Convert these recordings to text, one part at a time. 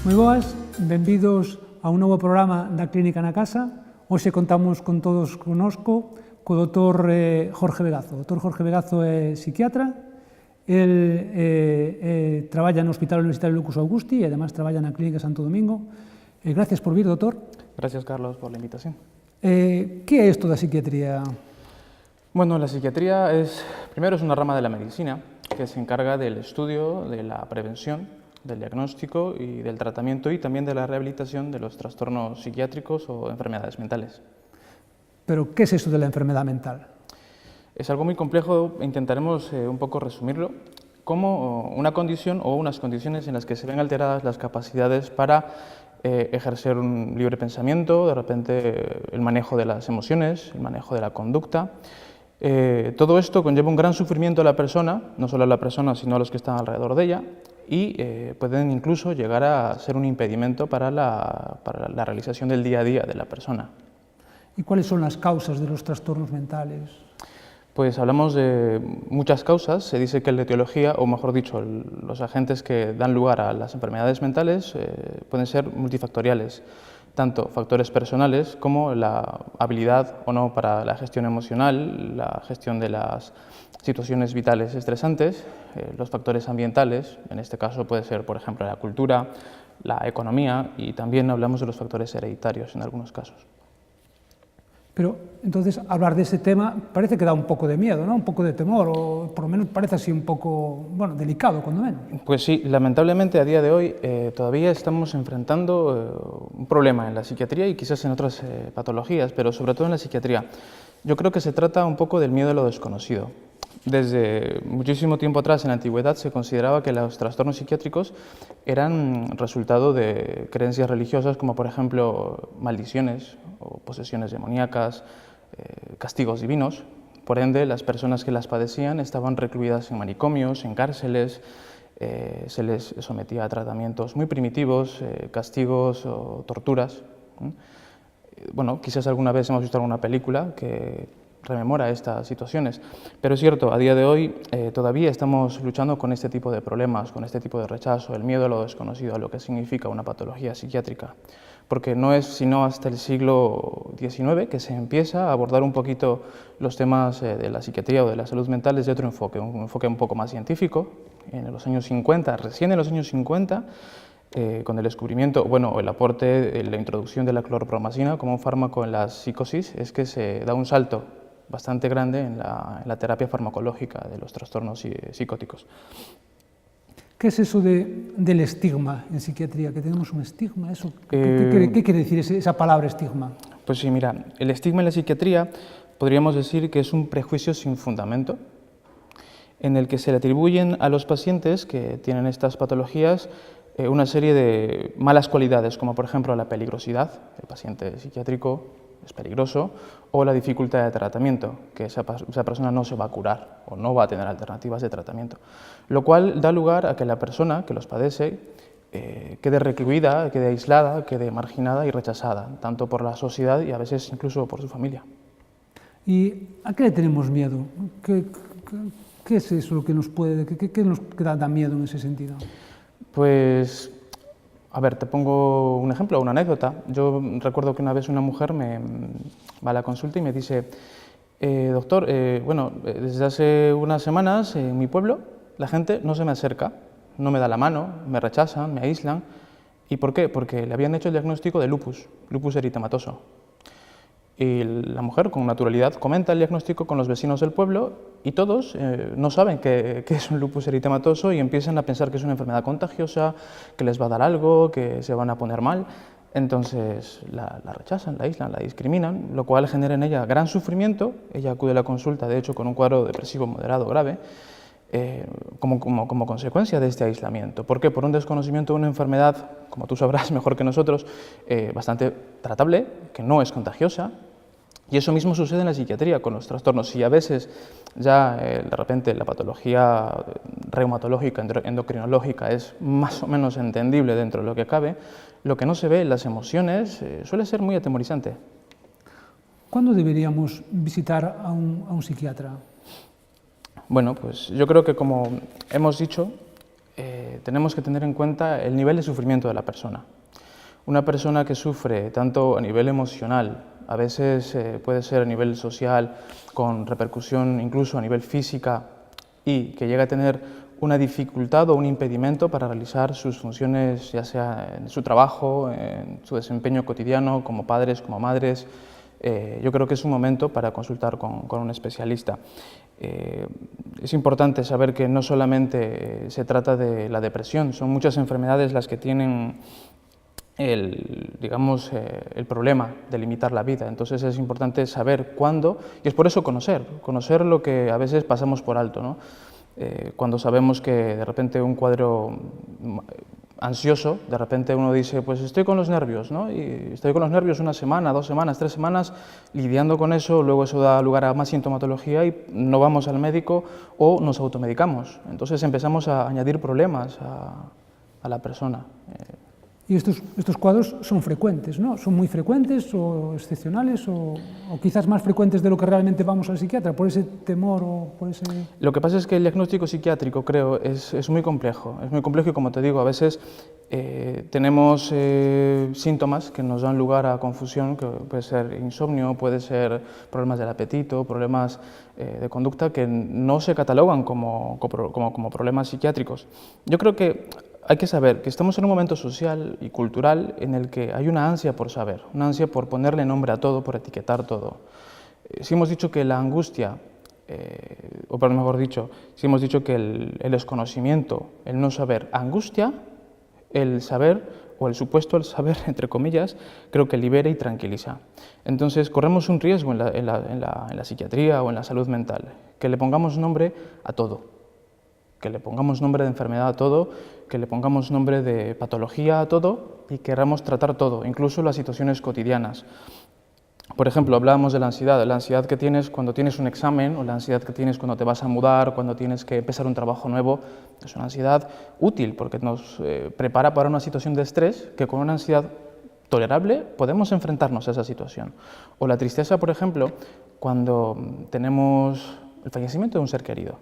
Moi boas, benvidos a un novo programa da Clínica na Casa. Hoxe contamos con todos conosco co Dr. Jorge Vegazo. O Dr. Jorge Vegazo é psiquiatra, el traballa no Hospital Universitario Lucus Augusti e además traballa na Clínica Santo Domingo. Gracias por vir, doctor. Gracias, Carlos, por la invitación. Que é isto da psiquiatría? Bueno, la psiquiatría primero es una rama de la medicina que se encarga del estudio, de la prevención, del diagnóstico y del tratamiento y también de la rehabilitación de los trastornos psiquiátricos o enfermedades mentales. Pero, ¿qué es eso de la enfermedad mental? Es algo muy complejo, intentaremos un poco resumirlo, como una condición o unas condiciones en las que se ven alteradas las capacidades para ejercer un libre pensamiento, de repente el manejo de las emociones, el manejo de la conducta. Todo esto conlleva un gran sufrimiento a la persona, no solo a la persona, sino a los que están alrededor de ella, y pueden incluso llegar a ser un impedimento para la realización del día a día de la persona. ¿Y cuáles son las causas de los trastornos mentales? Pues hablamos de muchas causas. Se dice que la etiología, o mejor dicho, los agentes que dan lugar a las enfermedades mentales pueden ser multifactoriales, tanto factores personales como la habilidad o no para la gestión emocional, la gestión de las situaciones vitales estresantes, los factores ambientales, en este caso puede ser, por ejemplo, la cultura, la economía, y también hablamos de los factores hereditarios en algunos casos. Pero, entonces, hablar de ese tema parece que da un poco de miedo, ¿no? Un poco de temor, o por lo menos parece así un poco, bueno, delicado, cuando menos. Pues sí, lamentablemente a día de hoy todavía estamos enfrentando un problema en la psiquiatría y quizás en otras patologías, pero sobre todo en la psiquiatría. Yo creo que se trata un poco del miedo a lo desconocido. Desde muchísimo tiempo atrás, en la antigüedad, se consideraba que los trastornos psiquiátricos eran resultado de creencias religiosas, como por ejemplo maldiciones o posesiones demoníacas, castigos divinos. Por ende, las personas que las padecían estaban recluidas en manicomios, en cárceles, se les sometía a tratamientos muy primitivos, castigos o torturas. Bueno, quizás alguna vez hemos visto alguna película que rememora estas situaciones, pero es cierto, a día de hoy todavía estamos luchando con este tipo de problemas, con este tipo de rechazo, el miedo a lo desconocido, a lo que significa una patología psiquiátrica, porque no es sino hasta el siglo XIX que se empieza a abordar un poquito los temas de la psiquiatría o de la salud mental desde otro enfoque, un enfoque un poco más científico. En los años 50, recién en los años 50, con el descubrimiento, bueno, el aporte, la introducción de la clorpromazina como un fármaco en la psicosis, es que se da un salto bastante grande en la terapia farmacológica de los trastornos psicóticos. ¿Qué es eso del estigma en psiquiatría? ¿Que tenemos un estigma? ¿Eso? ¿Qué quiere decir esa palabra estigma? Pues sí, mira, el estigma en la psiquiatría podríamos decir que es un prejuicio sin fundamento, en el que se le atribuyen a los pacientes que tienen estas patologías una serie de malas cualidades, como por ejemplo la peligrosidad. El paciente psiquiátrico es peligroso, o la dificultad de tratamiento, que esa persona no se va a curar o no va a tener alternativas de tratamiento, lo cual da lugar a que la persona que los padece quede recluida, quede aislada, quede marginada y rechazada, tanto por la sociedad y a veces incluso por su familia. ¿Y a qué le tenemos miedo? ¿Qué es eso lo que nos puede, qué nos da miedo en ese sentido? Pues, a ver, te pongo un ejemplo, una anécdota. Yo recuerdo que una vez una mujer me va a la consulta y me dice, doctor, bueno, desde hace unas semanas en mi pueblo la gente no se me acerca, no me da la mano, me rechazan, me aíslan. ¿Y por qué? Porque le habían hecho el diagnóstico de lupus eritematoso. Y la mujer con naturalidad comenta el diagnóstico con los vecinos del pueblo y todos no saben que es un lupus eritematoso y empiezan a pensar que es una enfermedad contagiosa, que les va a dar algo, que se van a poner mal. Entonces la rechazan, la aíslan, la discriminan, lo cual genera en ella gran sufrimiento. Ella acude a la consulta, de hecho, con un cuadro depresivo moderado grave, como consecuencia de este aislamiento. ¿Por qué? Por un desconocimiento de una enfermedad, como tú sabrás mejor que nosotros, bastante tratable, que no es contagiosa. Y eso mismo sucede en la psiquiatría con los trastornos. Si a veces ya de repente la patología reumatológica, endocrinológica es más o menos entendible dentro de lo que cabe, lo que no se ve en las emociones suele ser muy atemorizante. ¿Cuándo deberíamos visitar a un psiquiatra? Bueno, pues yo creo que como hemos dicho, tenemos que tener en cuenta el nivel de sufrimiento de la persona. Una persona que sufre tanto a nivel emocional, a veces puede ser a nivel social, con repercusión incluso a nivel física, y que llega a tener una dificultad o un impedimento para realizar sus funciones, ya sea en su trabajo, en su desempeño cotidiano, como padres, como madres, yo creo que es un momento para consultar con un especialista. Es importante saber que no solamente se trata de la depresión, son muchas enfermedades las que tienen digamos, el problema de limitar la vida. Entonces es importante saber cuándo, y es por eso conocer lo que a veces pasamos por alto, ¿no? Cuando sabemos que de repente un cuadro ansioso, de repente uno dice, pues estoy con los nervios, ¿no? Y estoy con los nervios una semana, 2 semanas, 3 semanas, lidiando con eso, luego eso da lugar a más sintomatología y no vamos al médico o nos automedicamos. Entonces empezamos a añadir problemas a la persona. Y estos cuadros son frecuentes, ¿no? ¿Son muy frecuentes o excepcionales o quizás más frecuentes de lo que realmente vamos al psiquiatra, por ese temor o por ese...? Lo que pasa es que el diagnóstico psiquiátrico, creo, es muy complejo y como te digo, a veces tenemos síntomas que nos dan lugar a confusión, que puede ser insomnio, puede ser problemas del apetito, problemas de conducta que no se catalogan como problemas psiquiátricos. Yo creo que hay que saber que estamos en un momento social y cultural en el que hay una ansia por saber, una ansia por ponerle nombre a todo, por etiquetar todo. Si hemos dicho que la angustia, o por mejor dicho, si hemos dicho que el desconocimiento, el no saber, angustia, el saber o el supuesto el saber, entre comillas, creo que libera y tranquiliza. Entonces corremos un riesgo en la psiquiatría o en la salud mental, que le pongamos nombre a todo. Que le pongamos nombre de enfermedad a todo, que le pongamos nombre de patología a todo y queramos tratar todo, incluso las situaciones cotidianas. Por ejemplo, hablábamos de la ansiedad que tienes cuando tienes un examen o la ansiedad que tienes cuando te vas a mudar, cuando tienes que empezar un trabajo nuevo. Es una ansiedad útil porque nos prepara para una situación de estrés que con una ansiedad tolerable podemos enfrentarnos a esa situación. O la tristeza, por ejemplo, cuando tenemos el fallecimiento de un ser querido.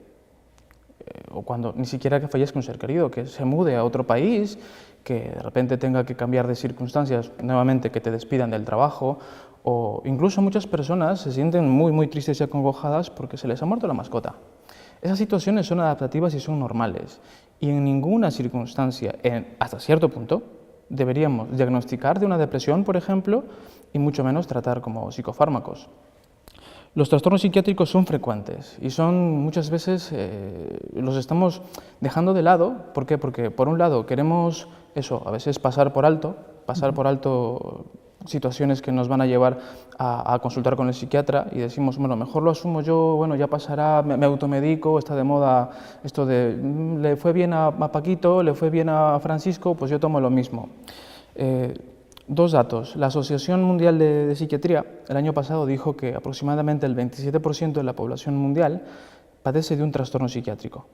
O cuando ni siquiera que fallezca un ser querido, que se mude a otro país, que de repente tenga que cambiar de circunstancias, nuevamente que te despidan del trabajo, o incluso muchas personas se sienten muy tristes y acongojadas porque se les ha muerto la mascota. Esas situaciones son adaptativas y son normales, y en ninguna circunstancia, hasta cierto punto, deberíamos diagnosticar de una depresión, por ejemplo, y mucho menos tratar como psicofármacos. Los trastornos psiquiátricos son frecuentes y son muchas veces los estamos dejando de lado. ¿Por qué? Porque por un lado queremos eso, a veces pasar por alto situaciones que nos van a llevar a consultar con el psiquiatra y decimos, bueno, mejor lo asumo yo, bueno, ya pasará, me automedico, está de moda esto de le fue bien a Paquito, le fue bien a Francisco, pues yo tomo lo mismo. 2 datos. La Asociación Mundial de Psiquiatría el año pasado dijo que aproximadamente el 27% de la población mundial padece de un trastorno psiquiátrico.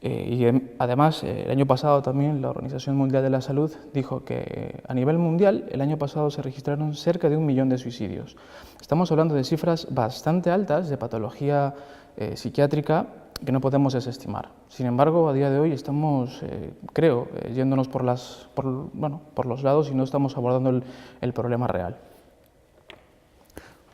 Y además, el año pasado también la Organización Mundial de la Salud dijo que a nivel mundial el año pasado se registraron cerca de 1 millón de suicidios. Estamos hablando de cifras bastante altas de patología psiquiátrica que no podemos desestimar. Sin embargo, a día de hoy estamos, creo, yéndonos por los lados y no estamos abordando el problema real.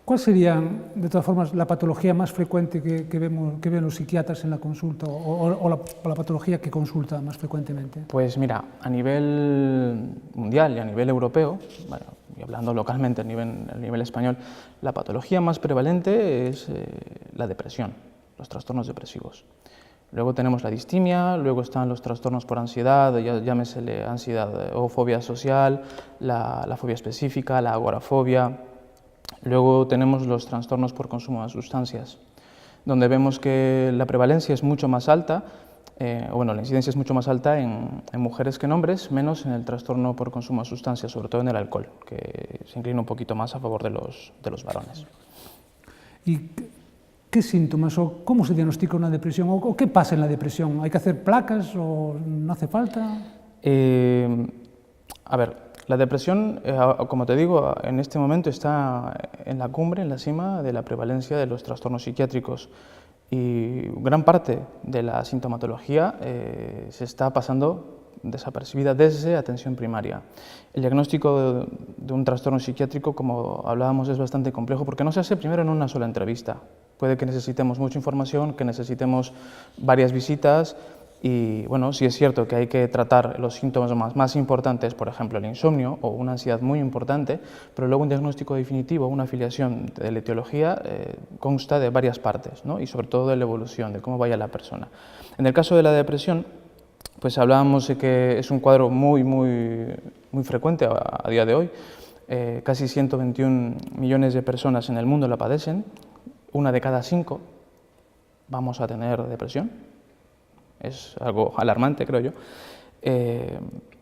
¿Cuál sería, de todas formas, la patología más frecuente que ven los psiquiatras en la consulta o la patología que consulta más frecuentemente? Pues mira, a nivel mundial y a nivel europeo, bueno, y hablando localmente a nivel español, la patología más prevalente es la depresión, los trastornos depresivos. Luego tenemos la distimia, luego están los trastornos por ansiedad, llámesele ansiedad o fobia social, la fobia específica, la agorafobia. Luego tenemos los trastornos por consumo de sustancias, donde vemos que la prevalencia es mucho más alta, la incidencia es mucho más alta en mujeres que en hombres, menos en el trastorno por consumo de sustancias, sobre todo en el alcohol, que se inclina un poquito más a favor de los varones. ¿Y qué síntomas o cómo se diagnostica una depresión o qué pasa en la depresión? ¿Hay que hacer placas o no hace falta? A ver, la depresión, como te digo, en este momento está en la cumbre, en la cima de la prevalencia de los trastornos psiquiátricos. y gran parte de la sintomatología se está pasando desapercibida desde atención primaria. El diagnóstico de un trastorno psiquiátrico, como hablábamos, es bastante complejo porque no se hace primero en una sola entrevista. Puede que necesitemos mucha información, que necesitemos varias visitas y, bueno, sí es cierto que hay que tratar los síntomas más importantes, por ejemplo, el insomnio o una ansiedad muy importante, pero luego un diagnóstico definitivo, una afiliación de la etiología, consta de varias partes, ¿no? Y sobre todo de la evolución, de cómo vaya la persona. En el caso de la depresión, pues hablábamos de que es un cuadro muy frecuente a día de hoy. Casi 121 millones de personas en el mundo la padecen. 1 de cada 5 vamos a tener depresión. Es algo alarmante, creo yo.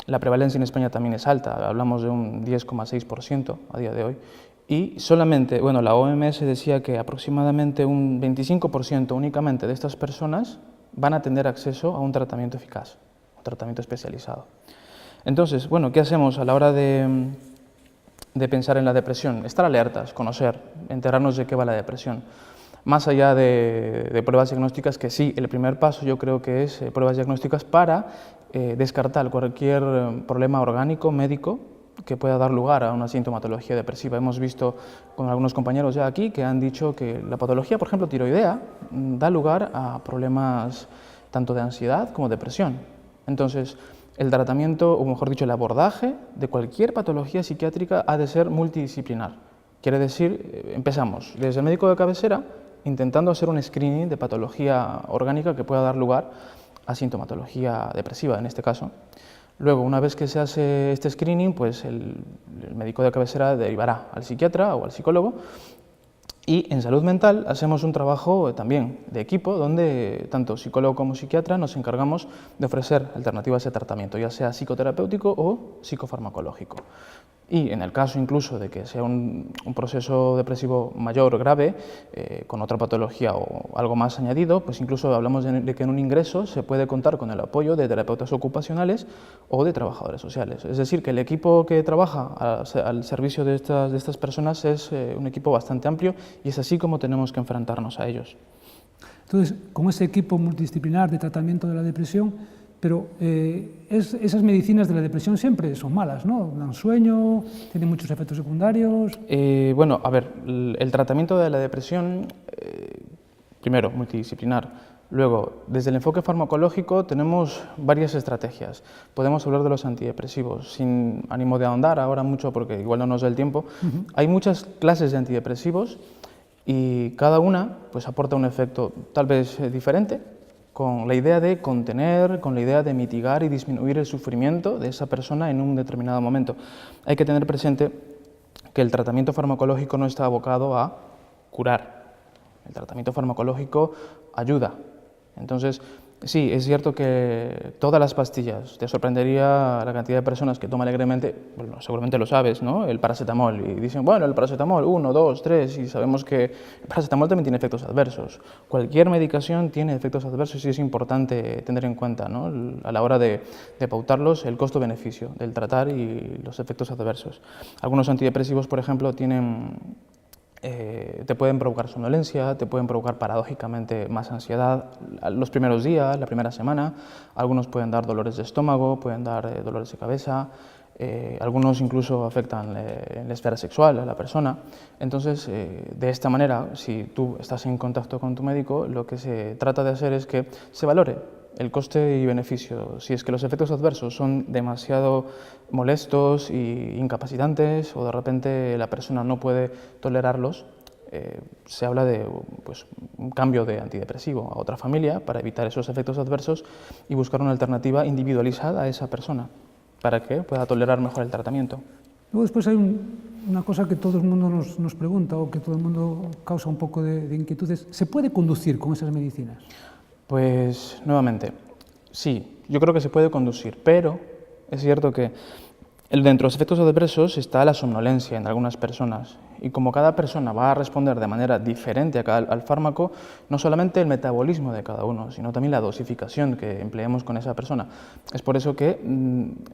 La prevalencia en España también es alta. Hablamos de un 10,6% a día de hoy. Y solamente, bueno, la OMS decía que aproximadamente un 25% únicamente de estas personas van a tener acceso a un tratamiento eficaz, un tratamiento especializado. Entonces, bueno, ¿qué hacemos a la hora de pensar en la depresión? Estar alertas, conocer, enterarnos de qué va la depresión. Más allá de pruebas diagnósticas, que sí, el primer paso yo creo que es pruebas diagnósticas para descartar cualquier problema orgánico, médico, que pueda dar lugar a una sintomatología depresiva. Hemos visto con algunos compañeros ya aquí que han dicho que la patología, por ejemplo, tiroidea, da lugar a problemas tanto de ansiedad como depresión. Entonces, el tratamiento, o mejor dicho, el abordaje de cualquier patología psiquiátrica ha de ser multidisciplinar. Quiere decir, empezamos desde el médico de cabecera, intentando hacer un screening de patología orgánica que pueda dar lugar a sintomatología depresiva, en este caso. Luego, una vez que se hace este screening, pues el médico de cabecera derivará al psiquiatra o al psicólogo. Y en salud mental hacemos un trabajo también de equipo donde tanto psicólogo como psiquiatra nos encargamos de ofrecer alternativas de tratamiento, ya sea psicoterapéutico o psicofarmacológico. Y en el caso incluso de que sea un proceso depresivo mayor, grave, con otra patología o algo más añadido, pues incluso hablamos de que en un ingreso se puede contar con el apoyo de terapeutas ocupacionales o de trabajadores sociales. Es decir, que el equipo que trabaja al servicio de estas personas es un equipo bastante amplio y es así como tenemos que enfrentarnos a ellos. Entonces, con ese equipo multidisciplinar de tratamiento de la depresión, pero esas medicinas de la depresión siempre son malas, ¿no? Dan sueño, tienen muchos efectos secundarios. Bueno, a ver, el tratamiento de la depresión, primero, multidisciplinar. Luego, desde el enfoque farmacológico tenemos varias estrategias. Podemos hablar de los antidepresivos, sin ánimo de ahondar ahora mucho porque igual no nos da el tiempo. Hay muchas clases de antidepresivos y cada una pues, aporta un efecto tal vez diferente, con la idea de contener, con la idea de mitigar y disminuir el sufrimiento de esa persona en un determinado momento. Hay que tener presente que el tratamiento farmacológico no está abocado a curar. El tratamiento farmacológico ayuda. Entonces, sí, es cierto que todas las pastillas, te sorprendería la cantidad de personas que toman alegremente, bueno, seguramente lo sabes, ¿no? El paracetamol, y dicen, bueno, el paracetamol, 1, 2, 3, y sabemos que el paracetamol también tiene efectos adversos. Cualquier medicación tiene efectos adversos y es importante tener en cuenta, ¿no? A la hora de pautarlos, el costo-beneficio del tratar y los efectos adversos. Algunos antidepresivos, por ejemplo, te pueden provocar somnolencia, te pueden provocar paradójicamente más ansiedad los primeros días, la primera semana. Algunos pueden dar dolores de estómago, pueden dar dolores de cabeza, algunos incluso afectan la esfera sexual a la persona. Entonces, de esta manera, si tú estás en contacto con tu médico, lo que se trata de hacer es que se valore el coste y beneficio. Si es que los efectos adversos son demasiado molestos e incapacitantes o de repente la persona no puede tolerarlos, se habla de pues, un cambio de antidepresivo a otra familia para evitar esos efectos adversos y buscar una alternativa individualizada a esa persona para que pueda tolerar mejor el tratamiento. Luego después hay una cosa que todo el mundo nos pregunta o que todo el mundo causa un poco de inquietudes. ¿Se puede conducir con esas medicinas? Pues, nuevamente, sí, yo creo que se puede conducir, pero es cierto que dentro de los efectos adversos está la somnolencia en algunas personas y como cada persona va a responder de manera diferente al fármaco, no solamente el metabolismo de cada uno, sino también la dosificación que empleemos con esa persona. Es por eso que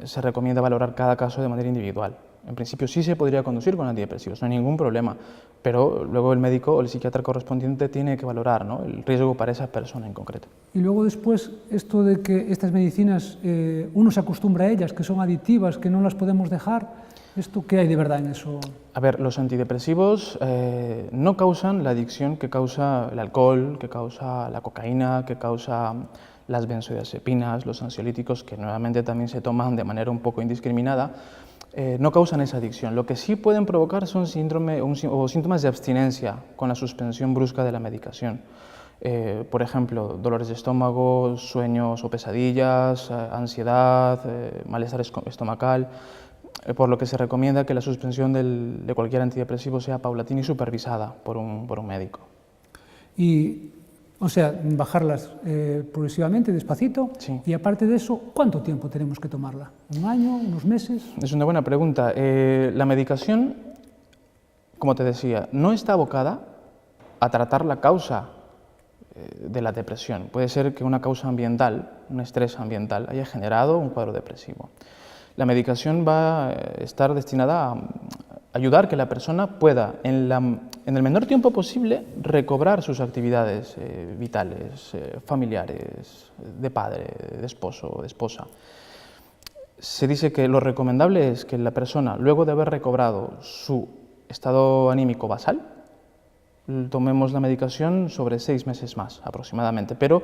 se recomienda valorar cada caso de manera individual En principio sí se podría conducir con antidepresivos, no hay ningún problema, pero luego el médico o el psiquiatra correspondiente tiene que valorar, ¿no?, el riesgo para esa persona en concreto. Y luego después, esto de que estas medicinas, uno se acostumbra a ellas, que son adictivas, que no las podemos dejar, ¿esto qué hay de verdad en eso? A ver, los antidepresivos no causan la adicción que causa el alcohol, que causa la cocaína, que causa las benzodiazepinas, los ansiolíticos, que nuevamente también se toman de manera un poco indiscriminada, no causan esa adicción. Lo que sí pueden provocar son síntomas de abstinencia con la suspensión brusca de la medicación. Por ejemplo, dolores de estómago, sueños o pesadillas, ansiedad, malestar estomacal, por lo que se recomienda que la suspensión de cualquier antidepresivo sea paulatina y supervisada por un médico. Y, o sea, bajarlas progresivamente, despacito, Sí. y aparte de eso, ¿cuánto tiempo tenemos que tomarla? ¿Un año? ¿Unos meses? Es una buena pregunta. La medicación, como te decía, no está abocada a tratar la causa de la depresión. Puede ser que una causa ambiental, un estrés ambiental, haya generado un cuadro depresivo. La medicación va a estar destinada a ayudar que la persona pueda, en el menor tiempo posible, recobrar sus actividades vitales, familiares, de padre, de esposo o de esposa. Se dice que lo recomendable es que la persona, luego de haber recobrado su estado anímico basal, tomemos la medicación sobre 6 meses más aproximadamente, pero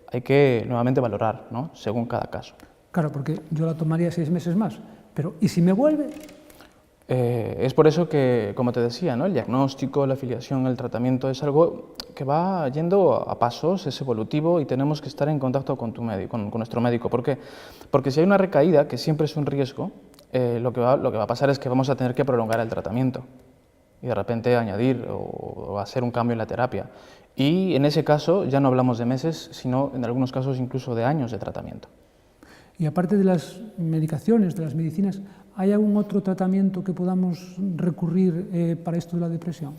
hay que nuevamente valorar, ¿no?, según cada caso. Claro, porque yo la tomaría 6 meses más, pero ¿y si me vuelve? Es por eso que, como te decía, ¿no?, el diagnóstico, la afiliación, el tratamiento es algo que va yendo a pasos, es evolutivo y tenemos que estar en contacto con nuestro médico. ¿Por qué? Porque si hay una recaída, que siempre es un riesgo, lo que va a pasar es que vamos a tener que prolongar el tratamiento y de repente añadir o hacer un cambio en la terapia. Y en ese caso ya no hablamos de meses, sino en algunos casos incluso de años de tratamiento. Y aparte de las medicaciones, de las medicinas, ¿hay algún otro tratamiento que podamos recurrir para esto de la depresión?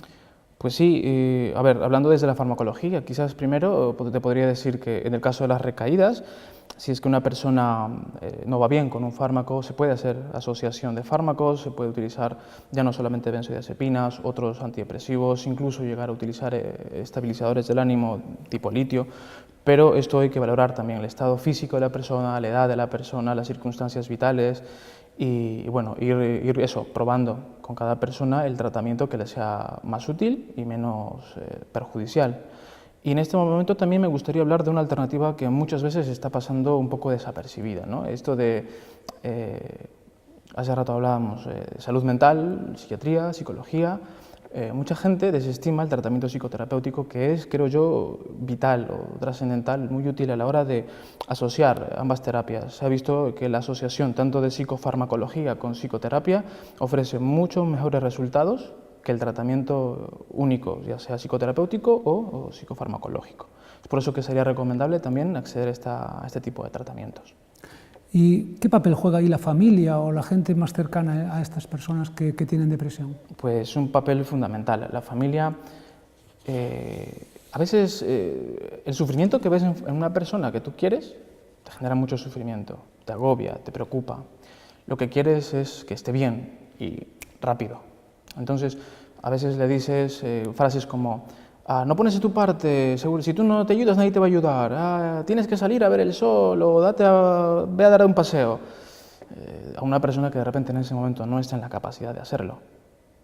Pues sí, a ver, hablando desde la farmacología, quizás primero te podría decir que en el caso de las recaídas, si es que una persona no va bien con un fármaco, se puede hacer asociación de fármacos, se puede utilizar ya no solamente benzodiazepinas, otros antidepresivos, incluso llegar a utilizar estabilizadores del ánimo tipo litio, pero esto hay que valorar también el estado físico de la persona, la edad de la persona, las circunstancias vitales y bueno, ir eso, probando con cada persona el tratamiento que le sea más útil y menos perjudicial. Y en este momento también me gustaría hablar de una alternativa que muchas veces está pasando un poco desapercibida, ¿no? Esto de, hace rato hablábamos de salud mental, psiquiatría, psicología. Mucha gente desestima el tratamiento psicoterapéutico, que es, creo yo, vital o trascendental, muy útil a la hora de asociar ambas terapias. Se ha visto que la asociación tanto de psicofarmacología con psicoterapia ofrece muchos mejores resultados que el tratamiento único, ya sea psicoterapéutico o psicofarmacológico. Es por eso que sería recomendable también acceder a este tipo de tratamientos. ¿Y qué papel juega ahí la familia o la gente más cercana a estas personas que tienen depresión? Pues un papel fundamental. La familia, a veces el sufrimiento que ves en una persona que tú quieres te genera mucho sufrimiento, te agobia, te preocupa. Lo que quieres es que esté bien y rápido. Entonces, a veces le dices frases como: no pones de tu parte, seguro, si tú no te ayudas nadie te va a ayudar, tienes que salir a ver el sol o ve a dar un paseo, a una persona que de repente en ese momento no está en la capacidad de hacerlo,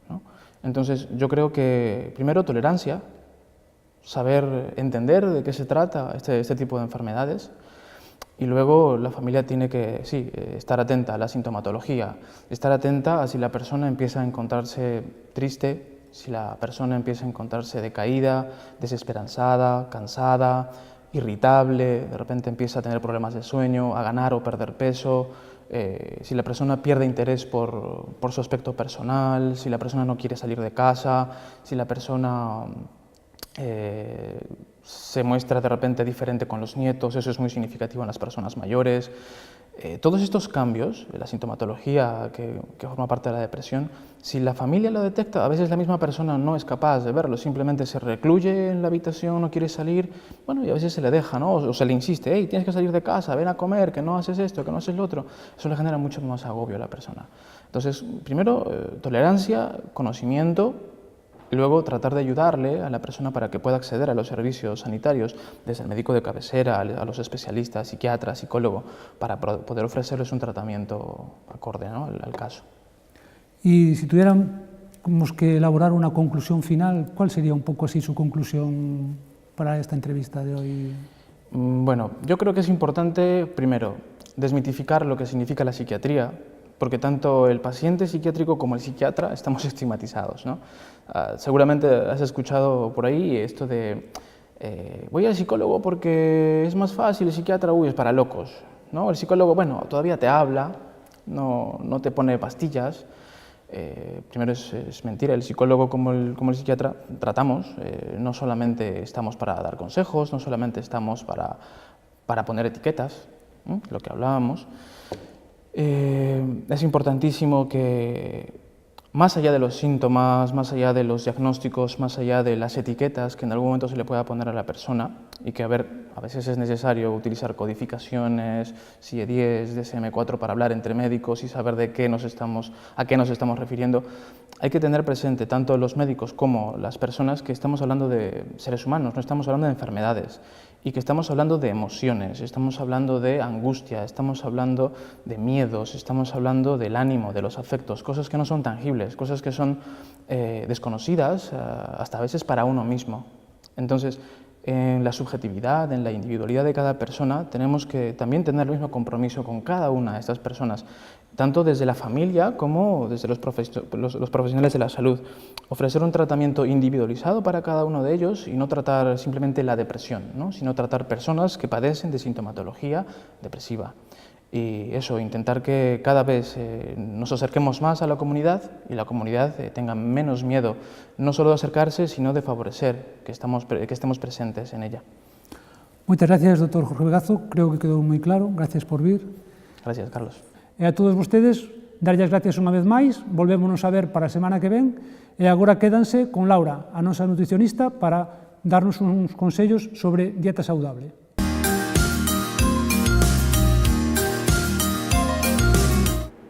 ¿no? Entonces yo creo que primero tolerancia, saber entender de qué se trata este tipo de enfermedades, y luego la familia tiene que, sí, estar atenta a la sintomatología, estar atenta a si la persona empieza a encontrarse triste, si la persona empieza a encontrarse decaída, desesperanzada, cansada, irritable, de repente empieza a tener problemas de sueño, a ganar o perder peso, si la persona pierde interés por su aspecto personal, si la persona no quiere salir de casa, si la persona se muestra de repente diferente con los nietos, eso es muy significativo en las personas mayores. Todos estos cambios, la sintomatología que forma parte de la depresión, si la familia lo detecta, a veces la misma persona no es capaz de verlo, simplemente se recluye en la habitación, no quiere salir, bueno, y a veces se le deja, ¿no? O se le insiste, hey, tienes que salir de casa, ven a comer, que no haces esto, que no haces lo otro. Eso le genera mucho más agobio a la persona. Entonces, primero, tolerancia, conocimiento, y luego tratar de ayudarle a la persona para que pueda acceder a los servicios sanitarios, desde el médico de cabecera, a los especialistas, psiquiatra, psicólogo, para poder ofrecerles un tratamiento acorde, ¿no?, al caso. Y si tuviéramos que elaborar una conclusión final, ¿cuál sería un poco así su conclusión para esta entrevista de hoy? Bueno, yo creo que es importante, primero, desmitificar lo que significa la psiquiatría, porque tanto el paciente psiquiátrico como el psiquiatra estamos estigmatizados, ¿no? Seguramente has escuchado por ahí esto de voy al psicólogo porque es más fácil, el psiquiatra, uy, es para locos, ¿no? El psicólogo, bueno, todavía te habla, no te pone pastillas. Primero es mentira, el psicólogo como el psiquiatra tratamos, no solamente estamos para dar consejos, no solamente estamos para poner etiquetas, ¿no?, lo que hablábamos. Es importantísimo que, más allá de los síntomas, más allá de los diagnósticos, más allá de las etiquetas que en algún momento se le pueda poner a la persona, y que a veces es necesario utilizar codificaciones, CIE-10, DSM-4 para hablar entre médicos y saber a qué nos estamos refiriendo, hay que tener presente tanto los médicos como las personas que estamos hablando de seres humanos, no estamos hablando de enfermedades, y que estamos hablando de emociones, estamos hablando de angustia, estamos hablando de miedos, estamos hablando del ánimo, de los afectos, cosas que no son tangibles, cosas que son desconocidas hasta a veces para uno mismo. Entonces, en la subjetividad, en la individualidad de cada persona, tenemos que también tener el mismo compromiso con cada una de estas personas, tanto desde la familia como desde los profesionales de la salud. Ofrecer un tratamiento individualizado para cada uno de ellos y no tratar simplemente la depresión, ¿no?, sino tratar personas que padecen de sintomatología depresiva. Y eso, intentar que cada vez nos acerquemos más a la comunidad y la comunidad tenga menos miedo, no solo de acercarse, sino de favorecer que estemos presentes en ella. Muchas gracias, doctor Jorge Vegazo. Creo que quedou moi claro. Gracias por vir. Gracias, Carlos. E a todos vostedes, darlles gracias unha vez máis. Volvémonos a ver para a semana que ven. E agora quédanse con Laura, a nosa nutricionista, para darnos uns consellos sobre dieta saudable.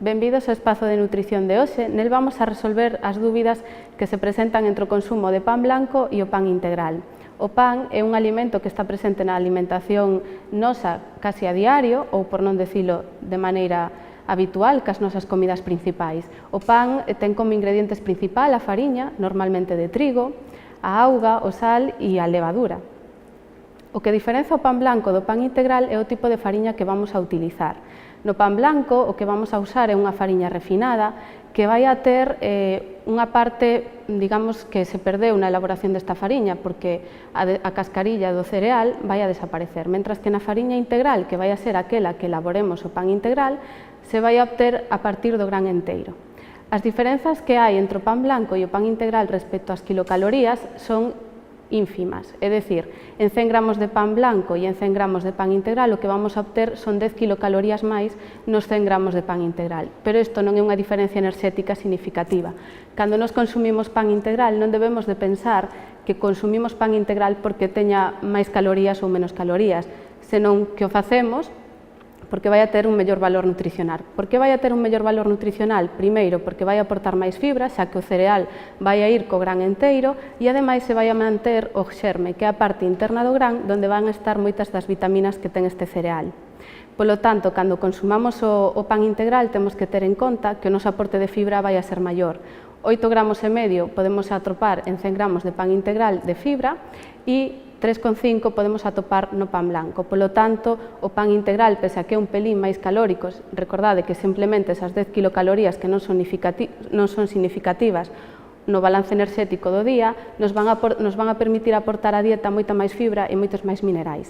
Benvidos ao espazo de nutrición de hoxe. Nel vamos a resolver as dúbidas que se presentan entre o consumo de pan blanco e o pan integral. O pan é un alimento que está presente na alimentación nosa casi a diario, ou por non decilo de maneira habitual, cas nosas comidas principais. O pan ten como ingredientes principal a fariña, normalmente de trigo, a auga, o sal e a levadura. O que diferencia o pan blanco do pan integral é o tipo de fariña que vamos a utilizar. No pan blanco o que vamos a usar é unha fariña refinada que vai a ter unha parte, digamos, que se perdeu na elaboración desta fariña porque a cascarilla do cereal vai a desaparecer, mentras que na fariña integral, que vai a ser aquela que elaboremos o pan integral, se vai a obter a partir do gran enteiro. As diferenzas que hai entre o pan blanco e o pan integral respecto ás kilocalorías son ínfimas, é dicir, en 100 gramos de pan blanco e en 100 gramos de pan integral o que vamos a obter son 10 kilocalorías máis nos 100 gramos de pan integral, pero isto non é unha diferencia enerxética significativa. Cando nos consumimos pan integral non debemos de pensar que consumimos pan integral porque teña máis calorías ou menos calorías, senón que o facemos porque vai a ter un mellor valor nutricional. Por que vai a ter un mellor valor nutricional? Primeiro, porque vai a aportar máis fibra, xa que o cereal vai a ir co gran enteiro e ademais se vai a manter o xerme, que é a parte interna do gran, onde van a estar moitas das vitaminas que ten este cereal. Polo tanto, cando consumamos o pan integral, temos que ter en conta que o noso aporte de fibra vai a ser maior. 8,5 gramos podemos atopar en 100 gramos de pan integral de fibra e 3,5 podemos atopar no pan blanco. Polo tanto, o pan integral, pese a que é un pelín máis calórico, recordade que simplemente esas 10 kilocalorías que non son significativas no balance enerxético do día, nos van a permitir aportar á dieta moita máis fibra e moitos máis minerais.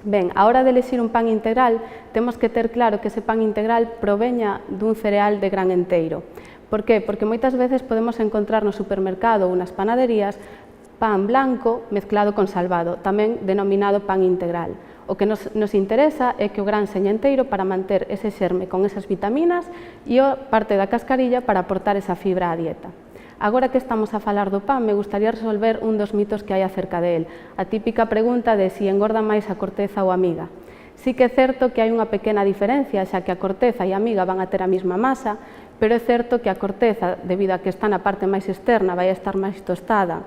Ben, a hora de elexir un pan integral, temos que ter claro que ese pan integral proveña dun cereal de gran enteiro. Por que? Porque moitas veces podemos encontrar no supermercado ou nas panaderías pan blanco mezclado con salvado, tamén denominado pan integral. O que nos interesa é que o gran seña enteiro para manter ese xerme con esas vitaminas e a parte da cascarilla para aportar esa fibra á dieta. Agora que estamos a falar do pan, me gustaría resolver un dos mitos que hai acerca de él, a típica pregunta de si engorda máis a corteza ou a miga. Sí que é certo que hai unha pequena diferencia, xa que a corteza e a miga van a ter a mesma masa, pero é certo que a corteza, debido a que está na parte máis externa, vai a estar máis tostada,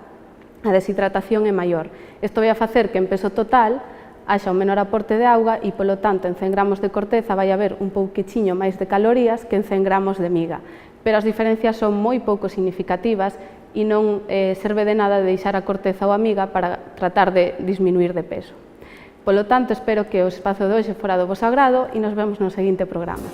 a deshidratación é maior. Isto vai a facer que en peso total haxa un menor aporte de auga e, polo tanto, en 100 gramos de corteza vai haber un pouquichiño máis de calorías que en 100 gramos de miga. Pero as diferencias son moi pouco significativas e non serve de nada deixar a corteza ou a miga para tratar de disminuir de peso. Polo tanto, espero que o espazo de hoxe fora do vosso agrado e nos vemos no seguinte programa.